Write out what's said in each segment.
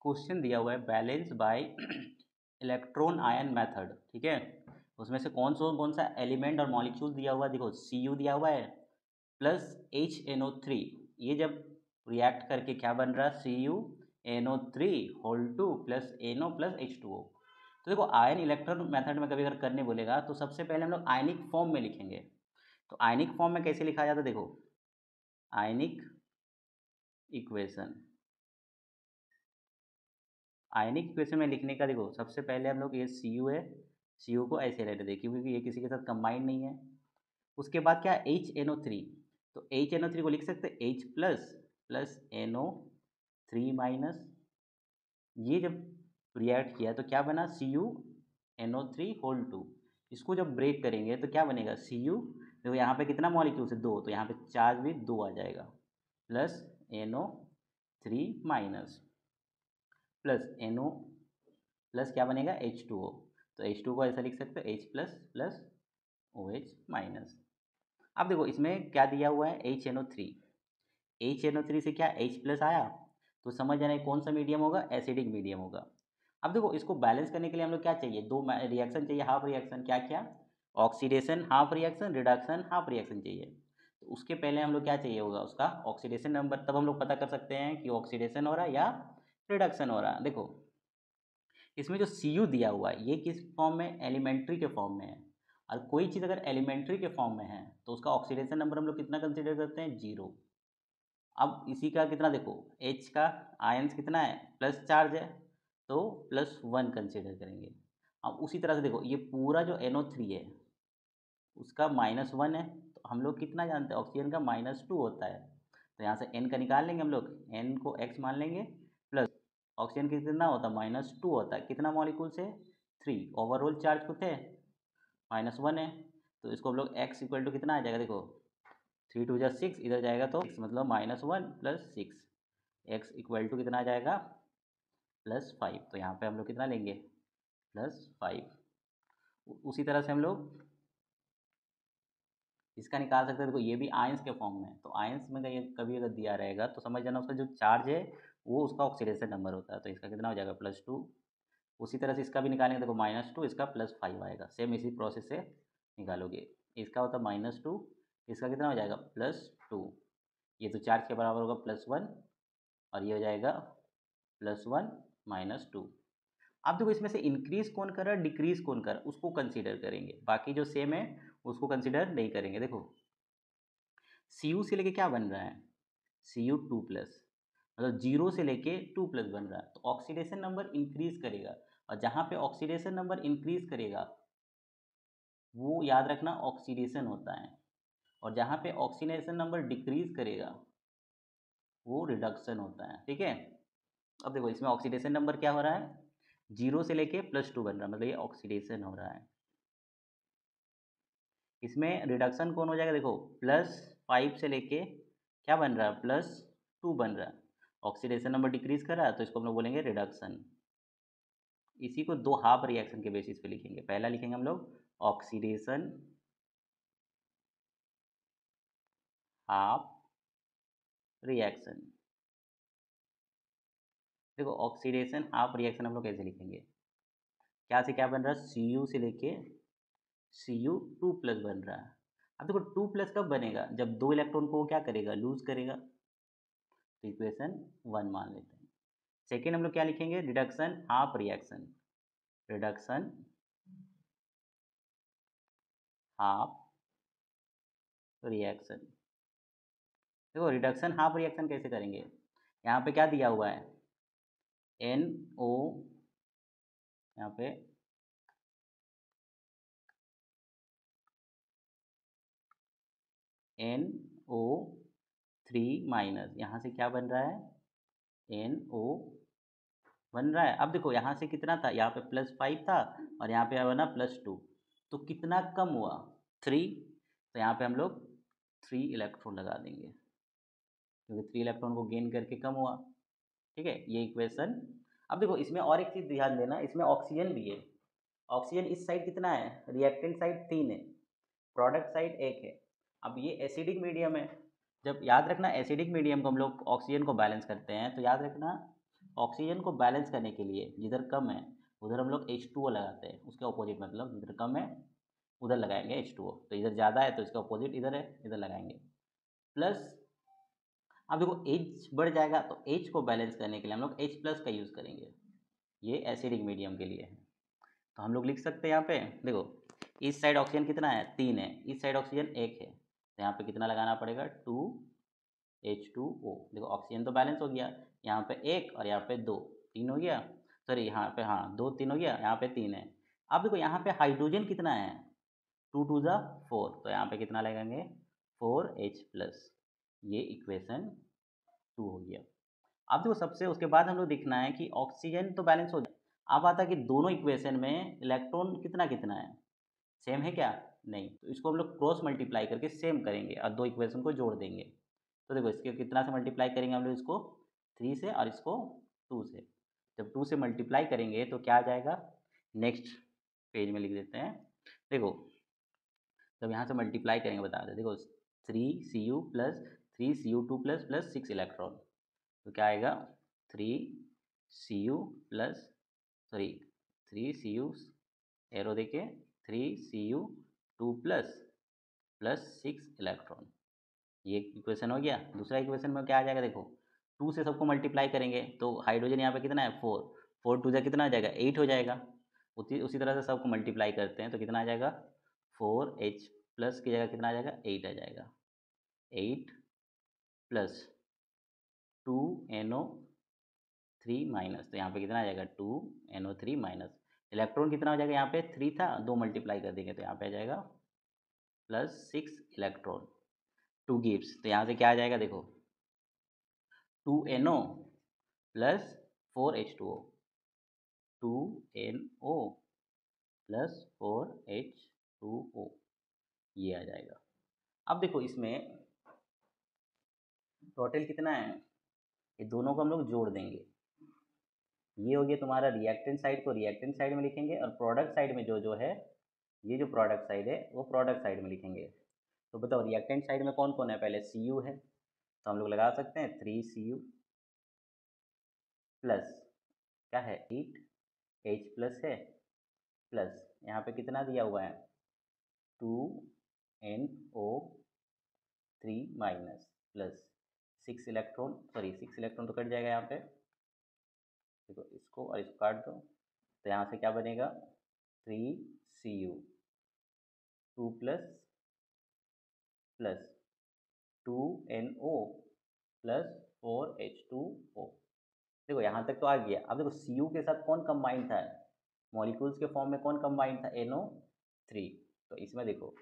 Question दिया हुआ है balance bye electron ion method, ठीक है। उसमें से कौन सा एलिमेंट और मॉलिक्यूल दिया हुआ है, देखो Cu दिया हुआ है प्लस HNO3, ये जब रिएक्ट करके क्या बन रहा है CuNO3 whole 2 plus NO plus H2O। तो देखो आयन इलेक्ट्रॉन मेथड में कभी अगर करने बोलेगा तो सबसे पहले हम लोग आयनिक फॉर्म में लिखेंगे। तो आयनिक फॉर्म में कैसे लिखा जाता है, देखो आयनिक इक्वेशन, आयनिक इक्वेशन में लिखने का देखो सबसे पहले हम लोग ये Cu है, Cu को ऐसे रहने दें क्योंकि ये किसी के साथ कंबाइंड नहीं है। उसके बाद क्या HNO3, तो HNO3 को लिख सकते हैं H plus plus NO3 minus, ये जब रिएक्ट किया तो क्या बना CuNO3 होल 2। इसको जब ब्रेक करेंगे तो क्या बनेगा Cu, देखो यहाँ पे कितना मॉलिक्यूल्स है 2, तो यहाँ पे चार्ज भी 2 आ जाएगा plus NO3 minus plus NO plus क्या बनेगा H2O, तो H2O को ऐसा लिख सकते हैं H plus plus OH minus. अब देखो इसमें क्या दिया हुआ है HNO3, HNO3 से क्या H प्लस आया, तो समझ जाना कौन सा मीडियम होगा, एसिडिक मीडियम होगा। अब देखो इसको बैलेंस करने के लिए हम लोग क्या चाहिए, दो रिएक्शन चाहिए, हाफ रिएक्शन, क्या क्या oxidation half reaction, reduction half reaction चाहिए। तो उसके पहले हम लोग क्या चाहिए होगा, उसका ऑक्सीडेशन नंबर, तब हम लोग पता कर सकते हैं कि ऑक्सीडेशन हो रहा है या रिडक्शन हो रहा है। देखो इसमें जो Cu दिया हुआ है ये किस फॉर्म में, एलिमेंट्री के फॉर्म में है, और कोई चीज़ अगर एलिमेंट्री के फॉर्म में है तो उसका ऑक्सीडेशन नंबर हम लोग कितना कंसीडर करते हैं, 0। अब इसी का कितना देखो H का आयंस कितना है, प्लस चार्ज है तो +1 कंसीडर करेंगे। अब उसी तरह से देखो ये पूरा जो NO3 है उसका -1 है, तो हम लोग कितना जानते हैं ऑक्सीजन का -2 होता है, तो यहाँ से N का निकाल लेंगे हम लोग, N को X मान लेंगे प्लस ऑक्सीजन का कितना होता है -2 होता है, कितना मॉलिक्यूल से 3, ओवरऑल चार्ज कितने -1 है, तो इसको हम लोग X इक्वल टू कितना आ जाएगा, देखो 3 2 जा 6, इधर जाएगा तो 6 मतलब -1 प्लस 6, X इक्वल टू कितना आ जाएगा +5, तो यहाँ पे हम लोग कितना लेंगे +5। उसी तरह से हम लोग इसका निकाल सकते हैं, देखो ये भी आयंस के फॉर्म में है, तो आयंस में कभी अगर दिया रहेगा तो समझ जाना उसका जो चार्ज है वो उसका ऑक्सीडेशन नंबर होता है, तो इसका कितना हो जाएगा +2। उसी तरह से इसका भी निकालेंगे, देखो -2, इसका +5 आएगा, सेम इसी प्रोसेस से निकालोगे। इसका होता है -2, इसका कितना हो जाएगा +2, ये तो चार्ज के बराबर होगा +1, और ये हो जाएगा +1 -2। अब देखो इसमें से इंक्रीज कौन कर रहा है, डिक्रीज कौन कर रहा है, उसको कंसीडर करेंगे, बाकी जो सेम है उसको कंसीडर नहीं करेंगे। देखो Cu से लेके क्या बन रहा है Cu2 प्लस, मतलब 0 से लेके 2 प्लस बन रहा है, तो ऑक्सीडेशन नंबर इंक्रीज करेगा, और जहाँ पे ऑक्सीडेशन नंबर इंक्रीज करेगा वो याद रखना ऑक्सीडेशन होता है, और जहाँ पे ऑक्सीडेशन नंबर डिक्रीज करेगा वो रिडक्शन होता है, ठीक है। अब देखो इसमें ऑक्सीडेशन नंबर क्या हो रहा है, 0 से लेके +2 बन रहा है, मतलब ये ऑक्सीडेशन हो रहा है। इसमें रिडक्शन कौन हो जाएगा, देखो +5 से लेके क्या बन रहा है +2 बन रहा है, ऑक्सीडेशन नंबर डिक्रीज कर रहा है, तो इसको हम लोग बोलेंगे रिडक्शन। इसी को दो हाफ रिएक्शन के बेसिस पे लिखेंगे, पहला लिखेंगे हम लोग ऑक्सीडेशन हाफ रिएक्शन। देखो ऑक्सीडेशन हाफ रिएक्शन हम लोग कैसे लिखेंगे, क्या से क्या बन रहा है Cu से लेके Cu2 प्लस बन रहा है। अब देखो 2 प्लस कब बनेगा, जब 2 इलेक्ट्रॉन को वो क्या करेगा, लूज करेगा, तो इक्वेशन 1 मान लेते हैं। सेकेंड हम लोग क्या लिखेंगे, reduction half reaction, reduction half reaction. देखो रिडक्शन हाफ रिएक्शन कैसे करेंगे, यहाँ पे क्या दिया हुआ है NO, यहाँ पे NO3 माइनस, यहाँ से क्या बन रहा है NO बन रहा है। अब देखो यहाँ से कितना था, यहाँ पे +5 था और यहाँ पे बना +2, तो कितना कम हुआ 3, तो यहाँ पे हम लोग 3 इलेक्ट्रॉन लगा देंगे क्योंकि 3 इलेक्ट्रॉन को गेन करके कम हुआ, ठीक है, ये इक्वेशन। अब देखो इसमें और एक चीज़ ध्यान देना, इसमें ऑक्सीजन भी है, ऑक्सीजन इस साइड कितना है, रिएक्टेंट साइड 3 है, प्रोडक्ट साइड 1 है। अब ये एसिडिक मीडियम है, जब याद रखना एसिडिक मीडियम को हम लोग ऑक्सीजन को बैलेंस करते हैं तो याद रखना ऑक्सीजन को बैलेंस करने के लिए जिधर कम है उधर हम लोग H2O लगाते हैं, उसके ऑपोजिट मतलब जिधर कम है उधर लगाएंगे H2O, तो इधर ज़्यादा है तो इसका ऑपोजिट इधर है, इधर लगाएंगे। प्लस अब देखो H बढ़ जाएगा तो H को बैलेंस करने के लिए हम लोग H+ का यूज़ करेंगे, ये एसिडिक मीडियम के लिए है। तो हम लोग लिख सकते हैं यहाँ पे देखो, इस साइड ऑक्सीजन कितना है 3 है, इस साइड ऑक्सीजन 1 है, तो यहाँ पे कितना लगाना पड़ेगा 2H2O। देखो ऑक्सीजन तो बैलेंस हो गया, यहाँ पे 1 और यहाँ पे 2, 3 हो गया, सॉरी यहाँ पे हाँ 2 3 हो गया, यहाँ पे 3 है। अब देखो यहाँ पे हाइड्रोजन कितना है 2 2 ज़ा 4, तो यहाँ पे कितना लगाएंगे 4H+, ये इक्वेशन 2 हो गया। अब देखो सबसे उसके बाद हम लोग देखना है कि ऑक्सीजन तो बैलेंस हो जाए, अब आता है कि दोनों इक्वेशन में इलेक्ट्रॉन कितना कितना है, सेम है क्या, नहीं, तो इसको हम लोग क्रॉस मल्टीप्लाई करके सेम करेंगे और दो इक्वेशन को जोड़ देंगे। तो देखो इसके कितना से मल्टीप्लाई करेंगे हम लोग, इसको 3 से और इसको 2 से। जब 2 से मल्टीप्लाई करेंगे तो क्या आ जाएगा, नेक्स्ट पेज में लिख देते हैं। देखो जब यहाँ से मल्टीप्लाई करेंगे बता दें, देखो 3Cu plus 3Cu2 plus plus 6 electron, तो क्या आएगा 3Cu plus sorry 3Cu arrow देके 3Cu2 प्लस प्लस 6 इलेक्ट्रॉन, ये इक्वेशन हो गया। दूसरा इक्वेशन में क्या आ जाएगा, देखो 2 से सबको मल्टीप्लाई करेंगे तो हाइड्रोजन यहाँ पे कितना है 4, 4 2 जा कितना आ जाएगा 8 हो जाएगा। उसी तरह से सबको मल्टीप्लाई करते हैं तो कितना आ जाएगा 4H+ की जगह कितना आ जाएगा 8 आ जाएगा, 8 प्लस 2NO3 माइनस, तो यहाँ पे कितना आ जाएगा 2NO3 माइनस, इलेक्ट्रॉन कितना हो जाएगा यहाँ पे 3 था, 2 मल्टीप्लाई कर देंगे तो यहाँ पे आ जाएगा प्लस 6 इलेक्ट्रॉन 2 गिव्स, तो यहाँ से क्या आ जाएगा देखो 2NO plus 4H2O, 2NO plus 4H2O, ये आ जाएगा। अब देखो इसमें टोटल कितना है, ये दोनों को हम लोग जोड़ देंगे, ये हो गया तुम्हारा रिएक्टेंट साइड को रिएक्टेंट साइड में लिखेंगे और प्रोडक्ट साइड में जो जो है, ये जो प्रोडक्ट साइड है वो प्रोडक्ट साइड में लिखेंगे। तो बताओ रिएक्टेंट साइड में कौन कौन है, पहले Cu है तो हम लोग लगा सकते हैं 3Cu प्लस क्या है 8H+ है, प्लस यहाँ पे कितना दिया हुआ है 2NO3 minus, plus 6 electron, sorry 6 electron तो कट जाएगा यहाँ पे, देखो इसको और इसको काट दो, तो यहाँ से क्या बनेगा 3Cu2 plus plus 2NO plus 4H2O। देखो यहाँ तक तो आ गया। अब देखो Cu के साथ कौन कंबाइंड था, मॉलिक्यूल्स के फॉर्म में कौन कंबाइंड था NO3, तो इसमें देखो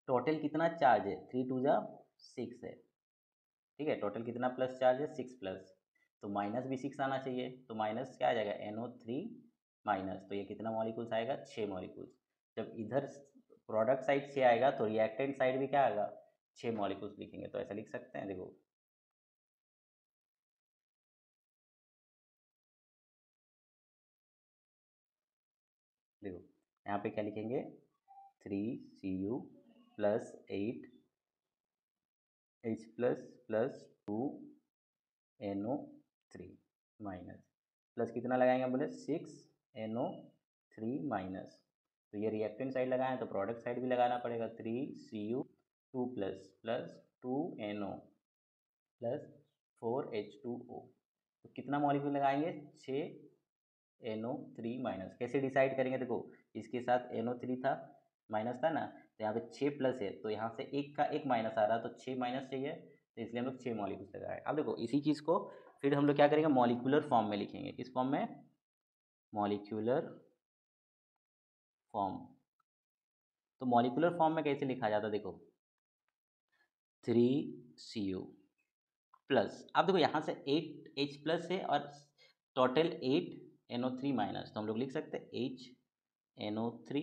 टोटल कितना चार्ज है 3 2 जा 6 है, ठीक है, टोटल कितना प्लस चार्ज है 6 प्लस, तो माइनस भी 6 आना चाहिए, तो माइनस क्या आ जाएगा NO3 माइनस, तो ये कितना मॉलिक्यूल्स आएगा 6 मॉलिक्यूल्स। जब इधर प्रोडक्ट साइड 6 आएगा तो रिएक्टेंट साइड भी क्या आएगा 6 मॉलिक्यूल्स लिखेंगे, तो ऐसा लिख सकते हैं। देखो देखो यहाँ पे क्या लिखेंगे 3Cu plus 8H plus 2NO3 minus, plus कितना लगाएंगे बोले 6NO3 माइनस, तो ये रिएक्टेंट साइड लगाएं तो प्रोडक्ट साइड भी लगाना पड़ेगा 3Cu2 plus plus 2NO plus 4H2O, तो कितना मॉलिक्यूल लगाएंगे 6NO3 माइनस। कैसे डिसाइड करेंगे, देखो इसके साथ NO3 था माइनस था ना, तो यहाँ पे 6 प्लस है तो यहाँ से एक का एक माइनस आ रहा है तो 6 माइनस चाहिए, तो इसलिए हम लोग 6 मॉलिक्यूल्स लगाए। अब देखो इसी चीज़ को फिर हम लोग क्या करेंगे मॉलिक्यूलर फॉर्म में लिखेंगे, किस फॉर्म में, मॉलिक्यूलर फॉर्म। तो मॉलिक्यूलर फॉर्म में कैसे लिखा जाता है, देखो 3Cu प्लस, अब देखो यहाँ से 8H+ है और टोटल 8NO3 माइनस, तो हम लोग लिख सकते हैं HNO3,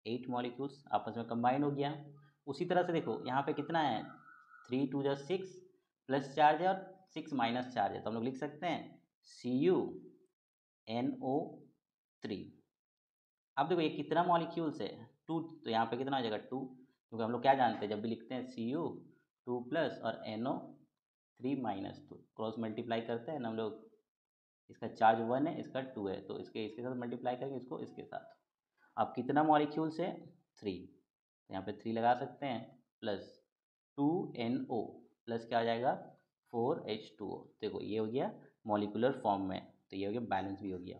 8 मॉलिक्यूल्स आपस में कंबाइन हो गया। उसी तरह से देखो यहाँ पे कितना है 3 2 जा 6 प्लस चार्ज है और 6 माइनस चार्ज है, तो हम लोग लिख सकते हैं CuNO3। अब देखो ये कितना मॉलिक्यूल्स है 2, तो यहाँ पे कितना हो जाएगा 2, क्योंकि हम लोग क्या जानते हैं जब भी लिखते हैं Cu2 प्लस और NO3 3 - 2 क्रॉस मल्टीप्लाई करते हैं ना हम लोग, इसका चार्ज 1 है, इसका 2 है, तो इसके साथ मल्टीप्लाई करेंगे, इसको इसके साथ। अब कितना मॉलिक्यूल्स है? 3, यहाँ पे 3 लगा सकते हैं, प्लस 2NO प्लस क्या आ जाएगा 4H2O। देखो ये हो गया मॉलिकुलर फॉर्म में, तो ये हो गया बैलेंस भी हो गया।